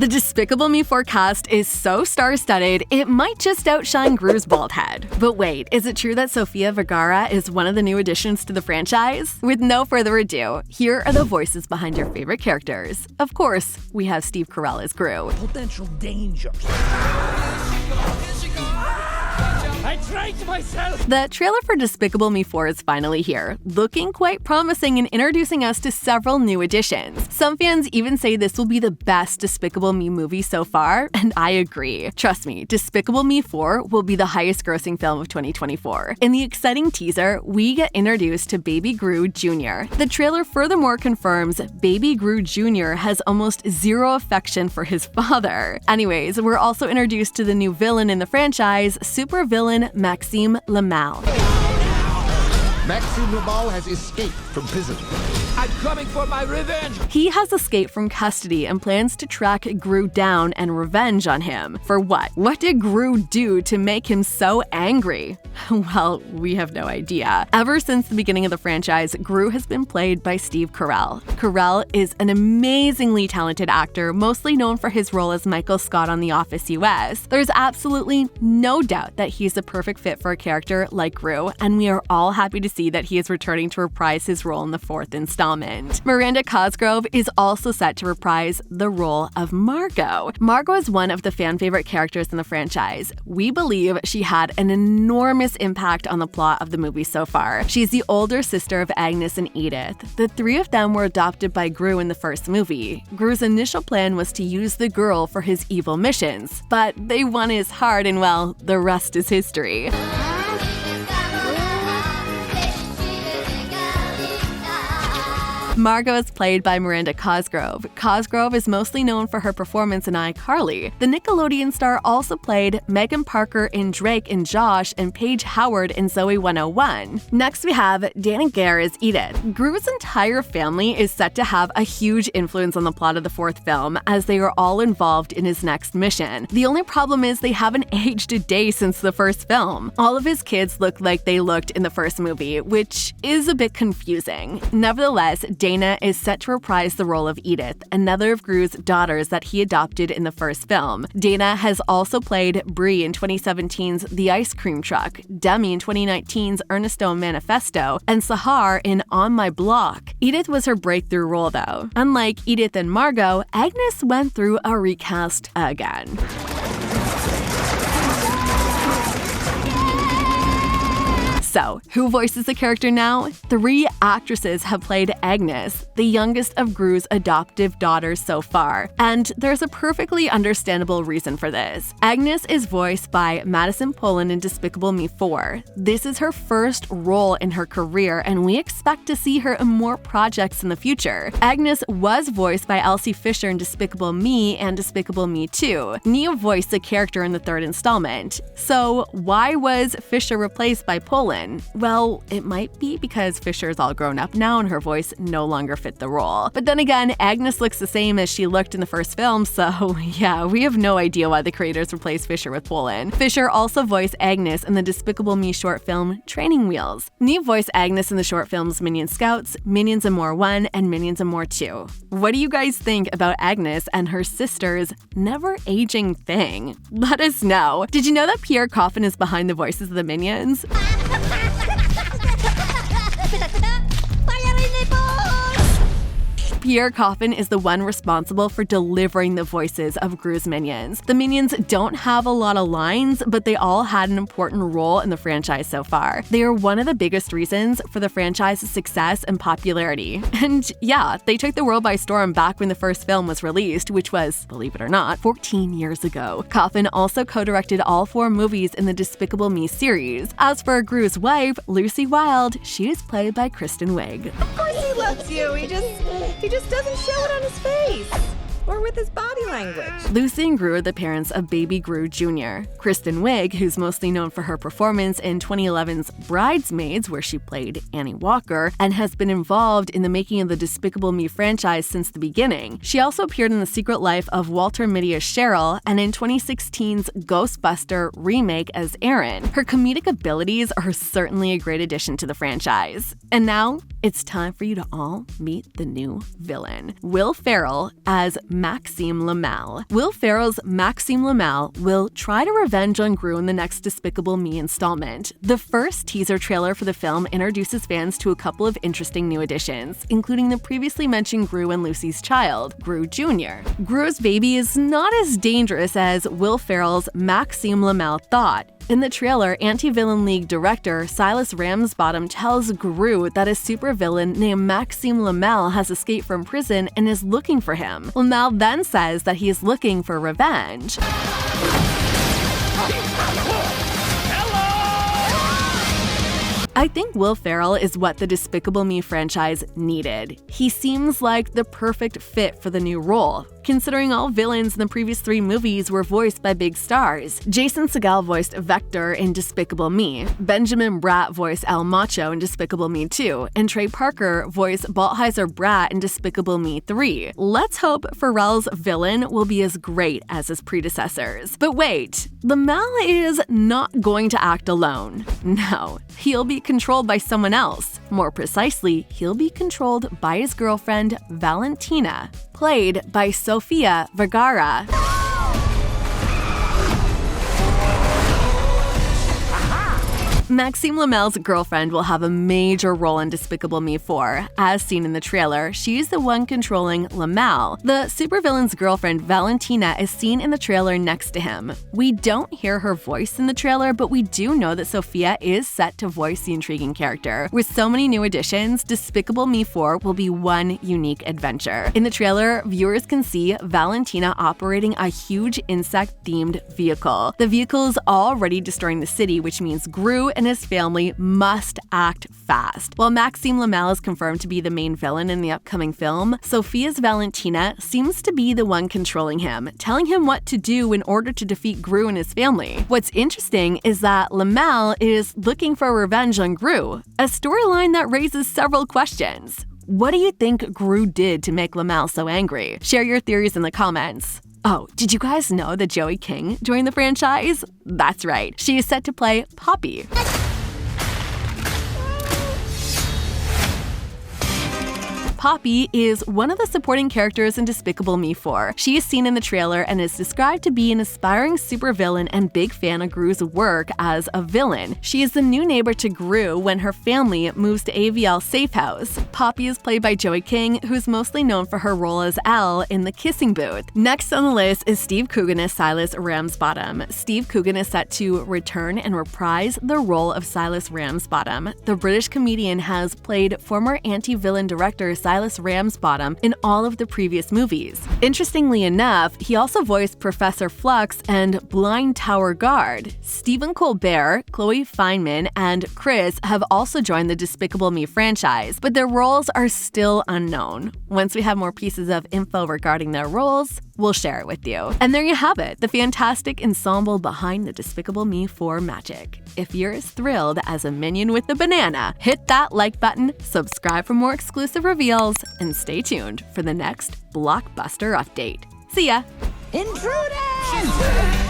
The Despicable Me 4 cast is so star-studded, it might just outshine Gru's bald head. But wait, is it true that Sofia Vergara is one of the new additions to the franchise? With no further ado, here are the voices behind your favorite characters. Of course, we have Steve Carell as Gru. Potential danger. I trained myself! The trailer for Despicable Me 4 is finally here, looking quite promising and introducing us to several new additions. Some fans even say this will be the best Despicable Me movie so far, and I agree. Trust me, Despicable Me 4 will be the highest grossing film of 2024. In the exciting teaser, we get introduced to Baby Gru Jr. The trailer furthermore confirms Baby Gru Jr. has almost zero affection for his father. Anyways, we're also introduced to the new villain in the franchise, supervillain Maxim Lamal. Maxim Lamal has escaped from prison. I'm coming for my revenge! He has escaped from custody and plans to track Gru down and revenge on him. For what? What did Gru do to make him so angry? Well, we have no idea. Ever since the beginning of the franchise, Gru has been played by Steve Carell. Carell is an amazingly talented actor, mostly known for his role as Michael Scott on The Office US. There's absolutely no doubt that he's the perfect fit for a character like Gru, and we are all happy to see that he is returning to reprise his role in the 4th installment. Miranda Cosgrove is also set to reprise the role of Margo. Margo is one of the fan-favorite characters in the franchise. We believe she had an enormous impact on the plot of the movie so far. She's the older sister of Agnes and Edith. The three of them were adopted by Gru in the first movie. Gru's initial plan was to use the girl for his evil missions, but they won his heart and, well, the rest is history. Margo is played by Miranda Cosgrove. Cosgrove is mostly known for her performance in iCarly. The Nickelodeon star also played Megan Parker in Drake and Josh and Paige Howard in Zoe 101. Next we have Dana Gare as Edith. Gru's entire family is set to have a huge influence on the plot of the 4th film, as they are all involved in his next mission. The only problem is they haven't aged a day since the first film. All of his kids look like they looked in the first movie, which is a bit confusing. Nevertheless, Dana is set to reprise the role of Edith, another of Gru's daughters that he adopted in the first film. Dana has also played Brie in 2017's The Ice Cream Truck, Demi in 2019's Ernesto Manifesto, and Sahar in On My Block. Edith was her breakthrough role though. Unlike Edith and Margo, Agnes went through a recast again. So, who voices the character now? 3 actresses have played Agnes, the youngest of Gru's adoptive daughters so far, and there's a perfectly understandable reason for this. Agnes is voiced by Madison Poland in Despicable Me 4. This is her first role in her career, and we expect to see her in more projects in the future. Agnes was voiced by Elsie Fisher in Despicable Me and Despicable Me 2. Nia voiced the character in the 3rd installment. So, why was Fisher replaced by Poland? Well, it might be because Fisher is all grown up now and her voice no longer fit the role. But then again, Agnes looks the same as she looked in the first film, so yeah, we have no idea why the creators replaced Fisher with Poland. Fisher also voiced Agnes in the Despicable Me short film Training Wheels. Neve voiced Agnes in the short films Minion Scouts, Minions and More 1, and Minions and More 2. What do you guys think about Agnes and her sister's never-aging thing? Let us know. Did you know that Pierre Coffin is behind the voices of the Minions? Pierre Coffin is the one responsible for delivering the voices of Gru's minions. The minions don't have a lot of lines, but they all had an important role in the franchise so far. They are one of the biggest reasons for the franchise's success and popularity. And yeah, they took the world by storm back when the first film was released, which was, believe it or not, 14 years ago. Coffin also co-directed all 4 movies in the Despicable Me series. As for Gru's wife, Lucy Wilde, she is played by Kristen Wiig. Of course he loves you. He just doesn't show it on his face or with his body language. Lucy and Gru are the parents of baby Gru Jr. Kristen Wiig, who's mostly known for her performance in 2011's Bridesmaids, where she played Annie Walker, and has been involved in the making of the Despicable Me franchise since the beginning. She also appeared in The Secret Life of Walter Mitty's Cheryl and in 2016's Ghostbuster remake as Erin. Her comedic abilities are certainly a great addition to the franchise. And now, it's time for you to all meet the new villain, Will Ferrell as Maxim Lamal. Will Ferrell's Maxim Lamal will try to revenge on Gru in the next Despicable Me installment. The first teaser trailer for the film introduces fans to a couple of interesting new additions, including the previously mentioned Gru and Lucy's child, Gru Jr. Gru's baby is not as dangerous as Will Ferrell's Maxim Lamal thought. In the trailer, Anti-Villain League director Silas Ramsbottom tells Gru that a supervillain named Maxim Lamal has escaped from prison and is looking for him. Lamal then says that he is looking for revenge. I think Will Ferrell is what the Despicable Me franchise needed. He seems like the perfect fit for the new role, considering all villains in the previous 3 movies were voiced by big stars. Jason Segel voiced Vector in Despicable Me, Benjamin Bratt voiced El Macho in Despicable Me 2, and Trey Parker voiced Balthazar Bratt in Despicable Me 3. Let's hope Ferrell's villain will be as great as his predecessors. But wait, Lamal is not going to act alone. No, he'll be controlled by someone else. More precisely, he'll be controlled by his girlfriend, Valentina, played by Sofia Vergara. Maxim Lamal's girlfriend will have a major role in Despicable Me 4. As seen in the trailer, she's the one controlling Lamal. The supervillain's girlfriend, Valentina, is seen in the trailer next to him. We don't hear her voice in the trailer, but we do know that Sofia is set to voice the intriguing character. With so many new additions, Despicable Me 4 will be one unique adventure. In the trailer, viewers can see Valentina operating a huge insect-themed vehicle. The vehicle is already destroying the city, which means Gru and his family must act fast. While Maxim Lamal is confirmed to be the main villain in the upcoming film, Sofia's Valentina seems to be the one controlling him, telling him what to do in order to defeat Gru and his family. What's interesting is that Lamal is looking for revenge on Gru, a storyline that raises several questions. What do you think Gru did to make Lamal so angry? Share your theories in the comments. Oh, did you guys know that Joey King joined the franchise? That's right, she is set to play Poppy. Poppy is one of the supporting characters in Despicable Me 4. She is seen in the trailer and is described to be an aspiring supervillain and big fan of Gru's work as a villain. She is the new neighbor to Gru when her family moves to AVL Safe House. Poppy is played by Joey King, who's mostly known for her role as Elle in The Kissing Booth. Next on the list is Steve Coogan as Silas Ramsbottom. Steve Coogan is set to return and reprise the role of Silas Ramsbottom. The British comedian has played former anti-villain director Silas Ramsbottom in all of the previous movies. Interestingly enough, he also voiced Professor Flux and Blind Tower Guard. Stephen Colbert, Chloe Fineman, and Chris have also joined the Despicable Me franchise, but their roles are still unknown. Once we have more pieces of info regarding their roles, we'll share it with you. And there you have it, the fantastic ensemble behind the Despicable Me 4 magic. If you're as thrilled as a minion with a banana, hit that like button, subscribe for more exclusive reveals, and stay tuned for the next blockbuster update. See ya! Intruders!